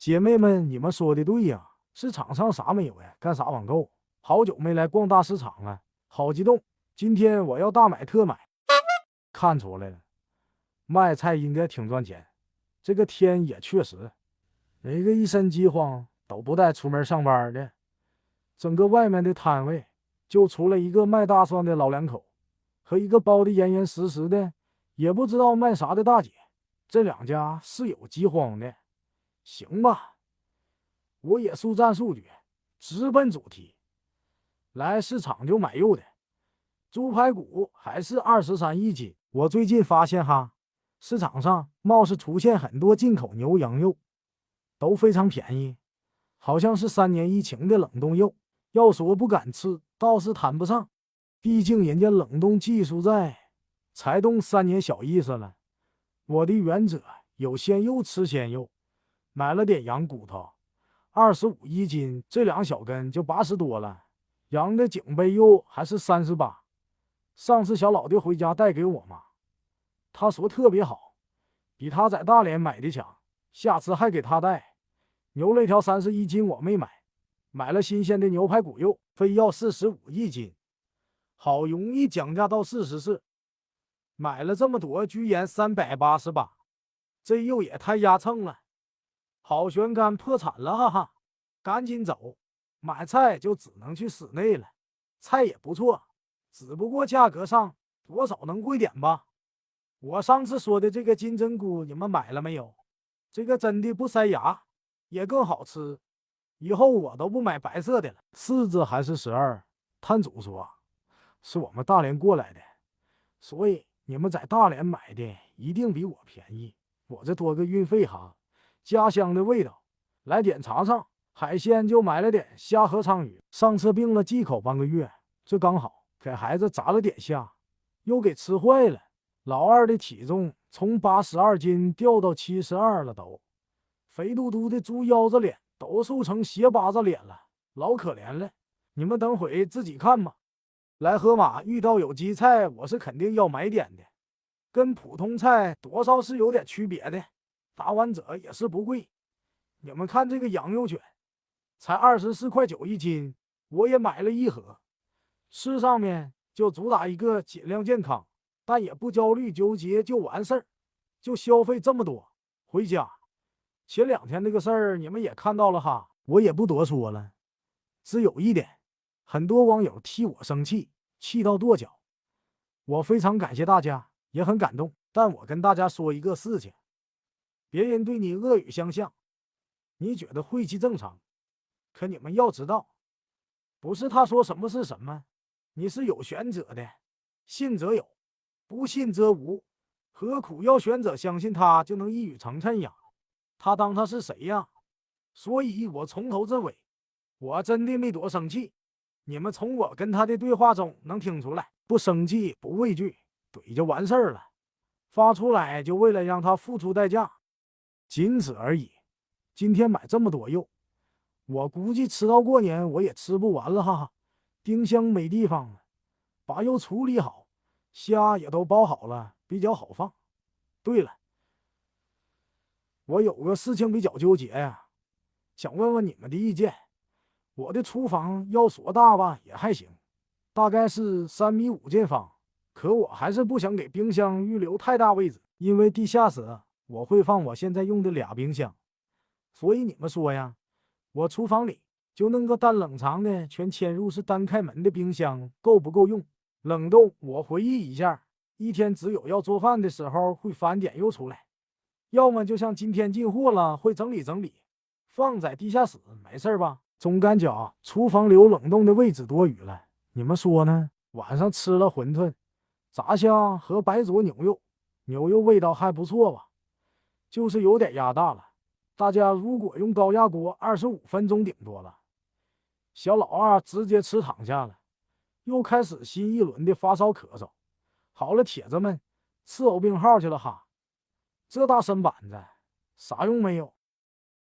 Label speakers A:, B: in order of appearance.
A: 姐妹们，你们说的对呀，市场上啥没有呀？干啥网购？好久没来逛大市场了，好激动！今天我要大买特买。看出来了，卖菜应该挺赚钱。这个天也确实，每个一身饥荒都不带出门上班的。整个外面的摊位就除了一个卖大蒜的老两口和一个包的严严实实的，也不知道卖啥的大姐。这两家是有饥荒的。行吧，我也速战速决，直奔主题。来市场就买肉的，猪排骨还是23一斤。我最近发现哈，市场上貌似出现很多进口牛羊肉，都非常便宜，好像是3年疫情的冷冻肉。要说不敢吃，倒是谈不上，毕竟人家冷冻技术在，才冻3年小意思了。我的原则有鲜肉吃鲜肉，买了点羊骨头，25一斤，这2小根就80多了。羊的颈背肉还是38，上次小老弟回家带给我嘛，他说特别好，比他在大连买的强，下次还给他带。牛肋条31斤我没买，买了新鲜的牛排骨肉，非要45一斤，好容易讲价到44，买了这么多居然388，这肉也太压秤了。好悬干破产了，哈哈，赶紧走。买菜就只能去室内了，菜也不错，只不过价格上多少能贵点吧。我上次说的这个金针菇你们买了没有？这个真的不塞牙，也更好吃。以后我都不买白色的了。柿子还是12，摊主说是我们大连过来的，所以你们在大连买的一定比我便宜。我这多个运费哈，家乡的味道。来点尝尝。海鲜就买了点虾和鲳鱼，上次病了忌口半个月，这刚好给孩子炸了点虾，又给吃坏了。老二的体重从82斤掉到72了都，肥嘟嘟的猪腰子脸都瘦成斜巴子脸了，老可怜了。你们等会自己看吧。来河马遇到有机菜，我是肯定要买点的，跟普通菜多少是有点区别的。打完折也是不贵。你们看这个羊肉卷，才24.9块一斤，我也买了1盒。吃上面就主打一个尽量健康，但也不焦虑纠结就完事儿，就消费这么多。回家前2天那个事儿你们也看到了哈，我也不多说了。只有一点，很多网友替我生气，气到跺脚。我非常感谢大家，也很感动。但我跟大家说一个事情，别人对你恶语相向，你觉得晦气正常，可你们要知道，不是他说什么是什么，你是有选择的，信则有，不信则无，何苦要选择相信他就能一语成谶呀？他当他是谁呀？所以我从头至尾，我真的没多生气。你们从我跟他的对话中能听出来，不生气不畏惧，怼就完事儿了。发出来就为了让他付出代价，仅此而已。今天买这么多肉，我估计吃到过年我也吃不完了，哈哈。冰箱没地方了，把肉处理好，虾也都包好了，比较好放。对了，我有个事情比较纠结呀，想问问你们的意见。我的厨房要说大吧也还行，大概是3.5米见方，可我还是不想给冰箱预留太大位置，因为地下室我会放我现在用的俩冰箱。所以你们说呀，我厨房里就弄个单冷藏的全嵌入式单开门的冰箱够不够用？冷冻我回忆一下，一天只有要做饭的时候会翻点肉出来，要么就像今天进货了会整理整理，放在地下室，没事吧？总感觉厨房留冷冻的位置多余了，你们说呢？晚上吃了馄饨、炸虾和白灼牛肉，牛肉味道还不错吧，就是有点压大了。大家如果用高压锅25分钟顶多了。小老二直接吃躺下了，又开始新一轮的发烧咳嗽。好了，铁子们，伺候病号去了哈。这大身板子啥用没有？